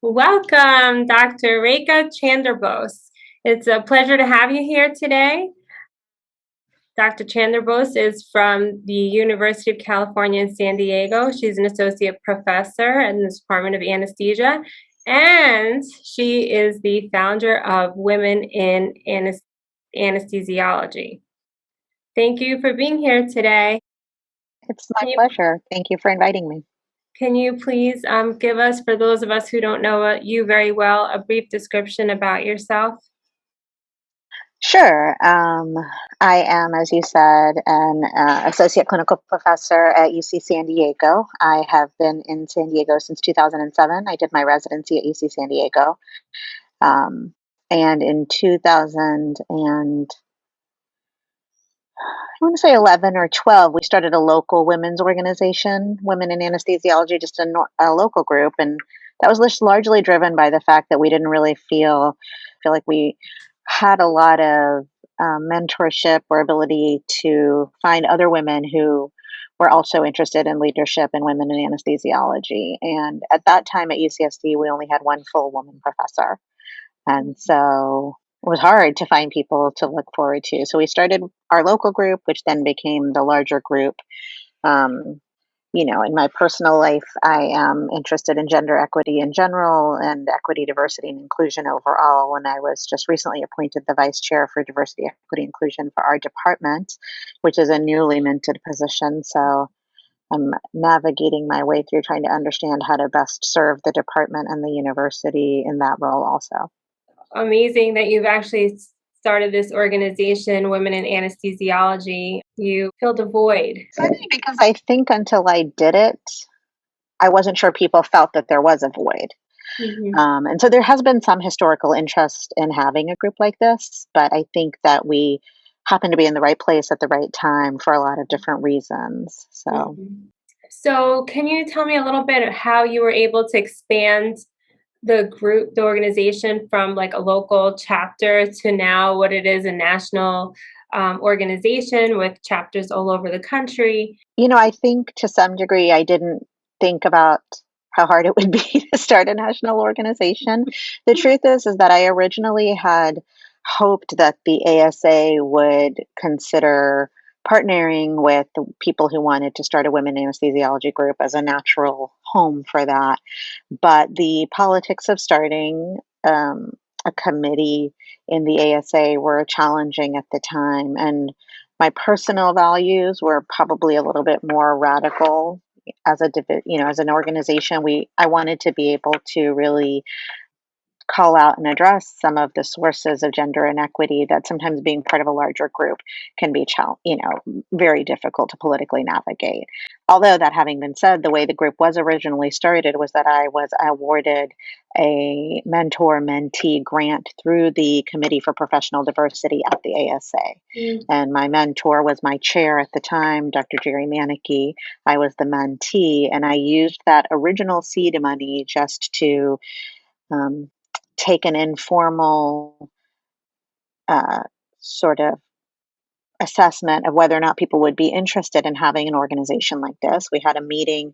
Welcome, Dr. Rekha Chanderbose. It's a pleasure to have you here today. Dr. Chanderbose is from the University of California in San Diego. She's an associate professor in the Department of Anesthesia, and she is the founder of Women in Anesthesiology. Thank you for being here today. It's my Can you, pleasure. Thank you for inviting me. can you please give us, for those of us who don't know you very well, a brief description about yourself? Sure. I am, as you said, an associate clinical professor at UC San Diego. I have been in San Diego since 2007. I did my residency at UC San Diego. Um, and in 2000 and I want to say 11 or 12, we started a local women's organization, Women in Anesthesiology, just a local group. And that was largely driven by the fact that we didn't really feel like we had a lot of mentorship or ability to find other women who were also interested in leadership and women in anesthesiology. And at that time at UCSD, we only had one full woman professor. And so it was hard to find people to look forward to. So we started our local group, which then became the larger group. Um, in my personal life, I am interested in gender equity in general and equity, diversity, and inclusion overall. And I was just recently appointed the vice chair for diversity, equity, inclusion for our department, which is a newly minted position. So I'm navigating my way through trying to understand how to best serve the department and the university in that role also. Amazing that you've actually started this organization, Women in Anesthesiology. You filled a void. Funny because I think until I did it, I wasn't sure people felt that there was a void. Mhm. And so there has been some historical interest in having a group like this, but I think that we happen to be in the right place at the right time for a lot of different reasons. So, Mhm. So, can you tell me a little bit of how you were able to expand the group, the organization from like a local chapter to now what it is a national organization with chapters all over the country? I think to some degree I didn't think about how hard it would be to start a national organization. The truth is that I originally had hoped that the ASA would consider partnering with the people who wanted to start a women anesthesiology group as a natural home for that. But the politics of starting a committee in the ASA were challenging at the time, and my personal values were probably a little bit more radical as as an organization. I wanted to be able to really call out and address some of the sources of gender inequity that sometimes being part of a larger group can be very difficult to politically navigate. Although that having been said, the way the group was originally started was that I was awarded a mentor mentee grant through the Committee for Professional Diversity at the ASA. Mm. And my mentor was my chair at the time, Dr. Jerry Manicky. I was the mentee, and I used that original seed money just to um, take an informal uh, sort of assessment of whether or not people would be interested in having an organization like this. We had a meeting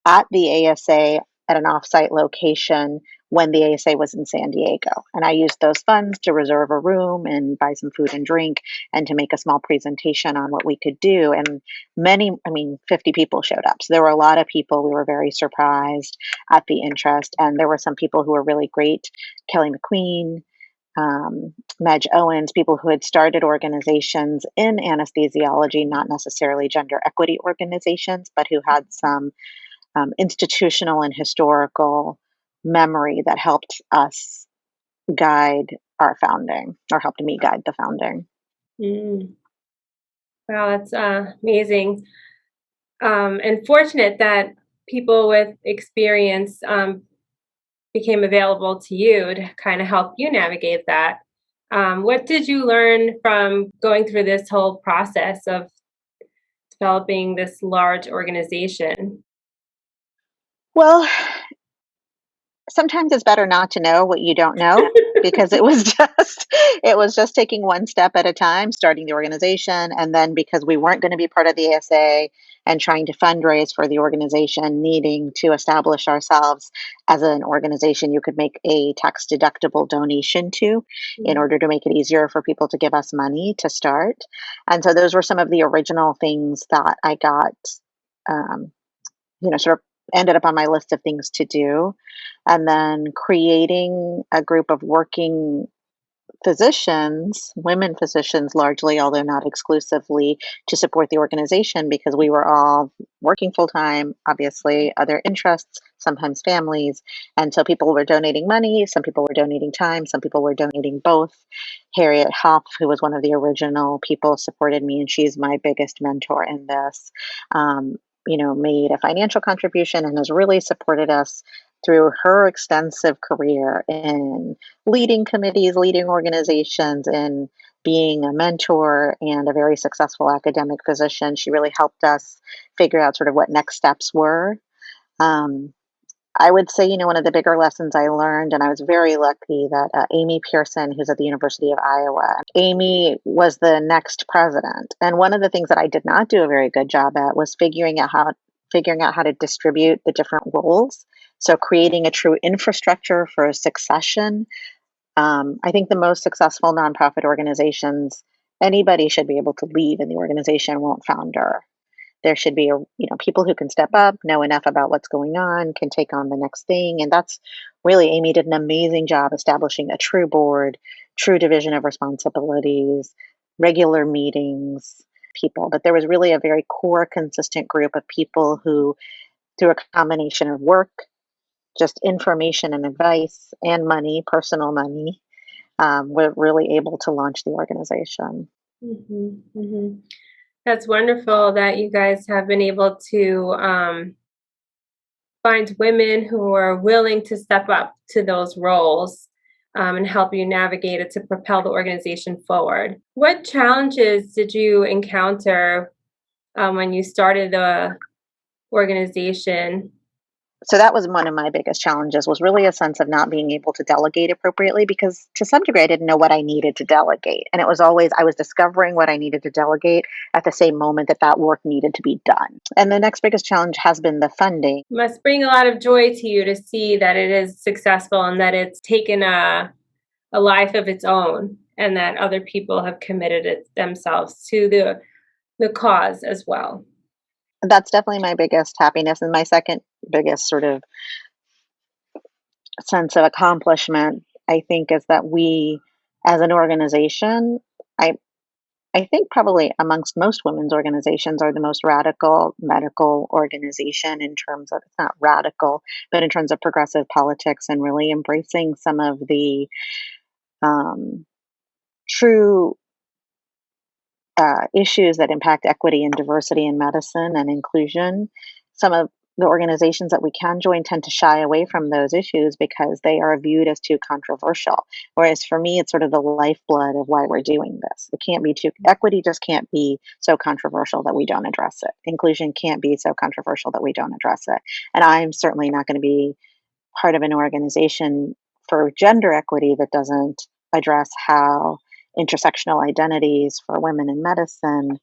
at the ASA at an offsite location when the ASA was in San Diego. And I used those funds to reserve a room and buy some food and drink and to make a small presentation on what we could do. And 50 people showed up. So there were a lot of people. We were very surprised at the interest. And there were some people who were really great. Kelly McQueen, Madge Owens, people who had started organizations in anesthesiology, not necessarily gender equity organizations, but who had some institutional and historical memory that helped us guide our founding, or helped me guide the founding. Mm. Wow, that's amazing. And fortunate that people with experience became available to you to kind of help you navigate that. What did you learn from going through this whole process of developing this large organization? Well, Sometimes it's better not to know what you don't know, because it was just taking one step at a time, starting the organization, and then because we weren't going to be part of the ASA and trying to fundraise for the organization, needing to establish ourselves as an organization you could make a tax deductible donation to in Mhm. order to make it easier for people to give us money to start. And so those were some of the original things that I got, um, sort of ended up on my list of things to do. And then creating a group of working physicians, women physicians largely, although not exclusively, to support the organization because we were all working full time, obviously, other interests, sometimes families. And so people were donating money, some people were donating time, some people were donating both. Harriet Huff, who was one of the original people, supported me, and she's my biggest mentor in this. Um, made a financial contribution and has really supported us through her extensive career in leading committees, leading organizations, and being a mentor and a very successful academic physician. She really helped us figure out sort of what next steps were. Um, I would say, one of the bigger lessons I learned, and I was very lucky that Amy Pearson, who's at the University of Iowa, Amy was the next president. And one of the things that I did not do a very good job at was figuring out how to distribute the different roles. So creating a true infrastructure for succession. I think the most successful nonprofit organizations, anybody should be able to lead in the organization, won't founder. There should be people who can step up, know enough about what's going on, can take on the next thing. And that's really, Amy did an amazing job establishing a true board, true division of responsibilities, regular meetings, people. But there was really a very core, consistent group of people who, through a combination of work, just information and advice, and money, personal money, we're really able to launch the organization. Mhm. Mhm. That's wonderful that you guys have been able to find women who are willing to step up to those roles and help you navigate it to propel the organization forward. What challenges did you encounter when you started the organization? So that was one of my biggest challenges, was really a sense of not being able to delegate appropriately, because to some degree I didn't know what I needed to delegate. And it was always, I was discovering what I needed to delegate at the same moment that that work needed to be done. And the next biggest challenge has been the funding. Must bring a lot of joy to you to see that it is successful and that it's taken a life of its own and that other people have committed themselves to the cause as well. That's definitely my biggest happiness. And my second biggest sort of sense of accomplishment, I think, is that we as an organization, I I think probably amongst most women's organizations, are the most radical medical organization in terms of, it's not radical, but in terms of progressive politics and really embracing some of the um, true issues that impact equity and diversity in medicine and inclusion. Some of the organizations that we can join tend to shy away from those issues because they are viewed as too controversial. Whereas for me, it's sort of the lifeblood of why we're doing this. It can't be too, equity just can't be so controversial that we don't address it. Inclusion can't be so controversial that we don't address it. And I'm certainly not going to be part of an organization for gender equity that doesn't address how intersectional identities for women in medicine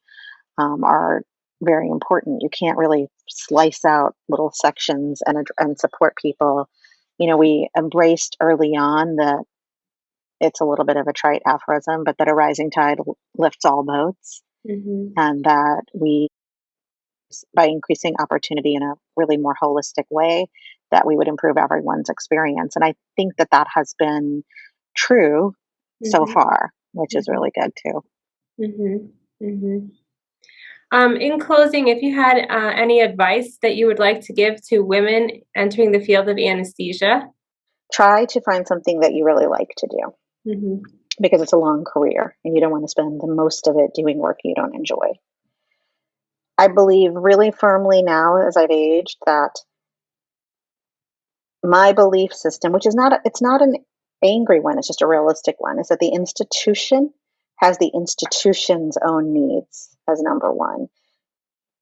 are very important. You can't really slice out little sections and support people. We embraced early on that it's a little bit of a trite aphorism, but that a rising tide lifts all boats, Hmm. and that we, by increasing opportunity in a really more holistic way, that we would improve everyone's experience. And I think that that has been true so Hmm. far, which is Hmm. really good too. Hmm. Hmm. In closing, if you had any advice that you would like to give to women entering the field of anesthesia. Try to find something that you really like to do, Hmm. because it's a long career and you don't want to spend the most of it doing work you don't enjoy. I believe really firmly now, as I've aged, that my belief system, which is it's not an angry one, it's just a realistic one, is that the institution has the institution's own needs as number one.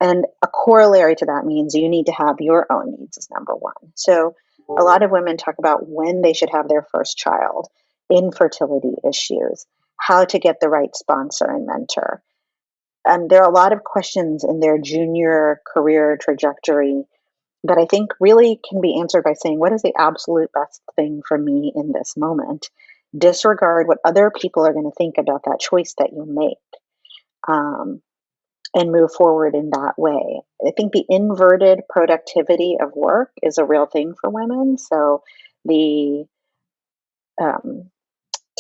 And a corollary to that means you need to have your own needs as number one. So A lot of women talk about when they should have their first child, infertility issues, how to get the right sponsor and mentor. And there are a lot of questions in their junior career trajectory that I think really can be answered by saying, what is the absolute best thing for me in this moment? Disregard what other people are going to think about that choice that you make, um, and move forward in that way. I think the inverted productivity of work is a real thing for women. So the um,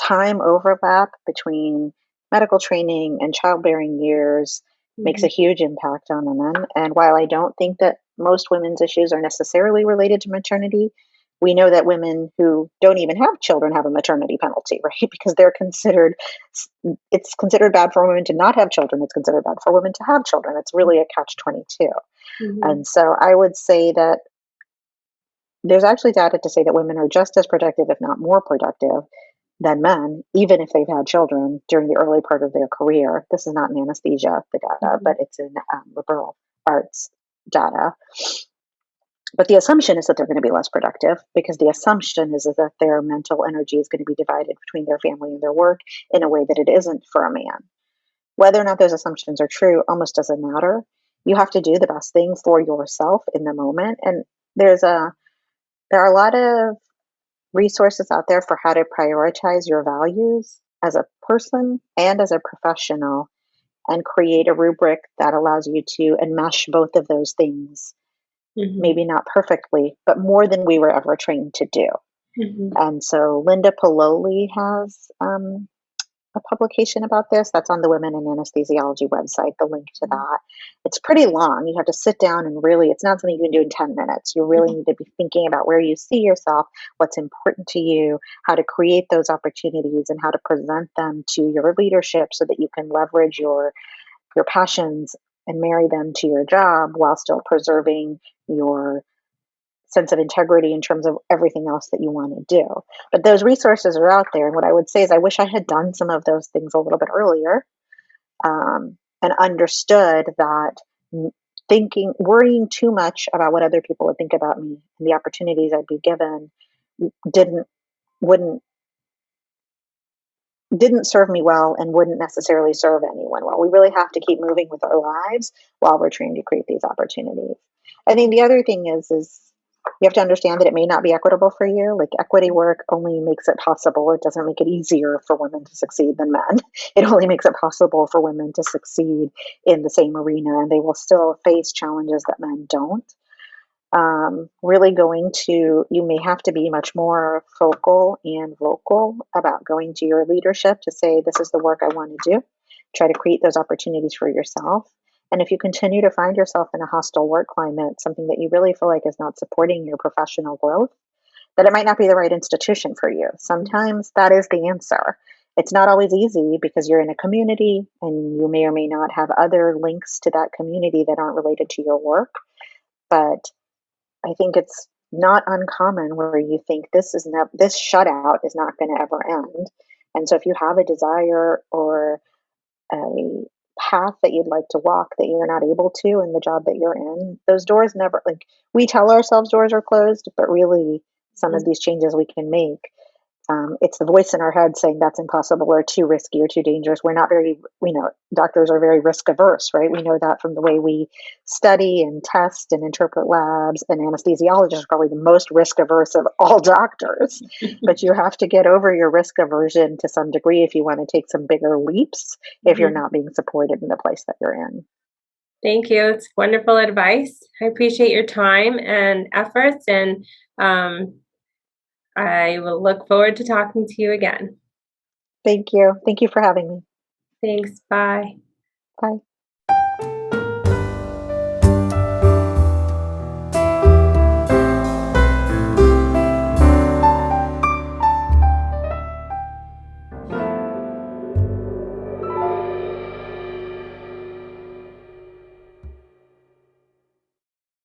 time overlap between medical training and childbearing years makes a Mhm. huge impact on women. And while I don't think that most women's issues are necessarily related to maternity, we know that women who don't even have children have a maternity penalty, right? Because they're considered, it's considered bad for women to not have children. It's considered bad for women to have children. It's really a catch 22. Mhm. And so I would say that there's actually data to say that women are just as productive, if not more productive, than men, even if they've had children during the early part of their career. This is not in anesthesia, the data, Mhm. but it's in liberal arts data. But the assumption is that they're going to be less productive because the assumption is that their mental energy is going to be divided between their family and their work in a way that it isn't for a man. Whether or not those assumptions are true almost doesn't matter. You have to do the best thing for yourself in the moment. And there's a there are a lot of resources out there for how to prioritize your values as a person and as a professional and create a rubric that allows you to enmesh both of those things, Mhm. maybe not perfectly, but more than we were ever trained to do. Mhm. And so Linda Pololi has a publication about this that's on the Women in Anesthesiology website, the link to that. It's pretty long. You have to sit down and really, it's not something you can do in 10 minutes. You really need to be thinking about where you see yourself, what's important to you, how to create those opportunities, and how to present them to your leadership so that you can leverage your passions and marry them to your job while still preserving your sense of integrity in terms of everything else that you want to do. But those resources are out there. And what I would say is, I wish I had done some of those things a little bit earlier, and understood that worrying too much about what other people would think about me and the opportunities I'd be given didn't, wouldn't, didn't serve me well and wouldn't necessarily serve anyone well. We really have to keep moving with our lives while we're trying to create these opportunities. I think the other thing is you have to understand that it may not be equitable for you. Like, equity work only makes it possible. It doesn't make it easier for women to succeed than men. It only makes it possible for women to succeed in the same arena, and they will still face challenges that men don't. Really going to, you may have to be much more focal and vocal about going to your leadership to say, this is the work I want to do. Try to create those opportunities for yourself. And if you continue to find yourself in a hostile work climate, something that you really feel like is not supporting your professional growth, that it might not be the right institution for you. Sometimes that is the answer. It's not always easy because you're in a community and you may or may not have other links to that community that aren't related to your work. But I think it's not uncommon where you think this shutout is not going to ever end. And so if you have a desire or a path that you'd like to walk that you're not able to in the job that you're in, those doors never, like, we tell ourselves doors are closed, but really some of these changes we can make, it's the voice in our head saying that's impossible or too risky or too dangerous. We're not very, we know doctors are very risk averse, right? We know that from the way we study and test and interpret labs, and anesthesiologists are probably the most risk averse of all doctors. But you have to get over your risk aversion to some degree if you want to take some bigger leaps, if you're Mhm. not being supported in the place that you're in. Thank you. It's wonderful advice. I appreciate your time and efforts, and um, I will look forward to talking to you again. Thank you. Thank you for having me. Thanks. Bye. Bye.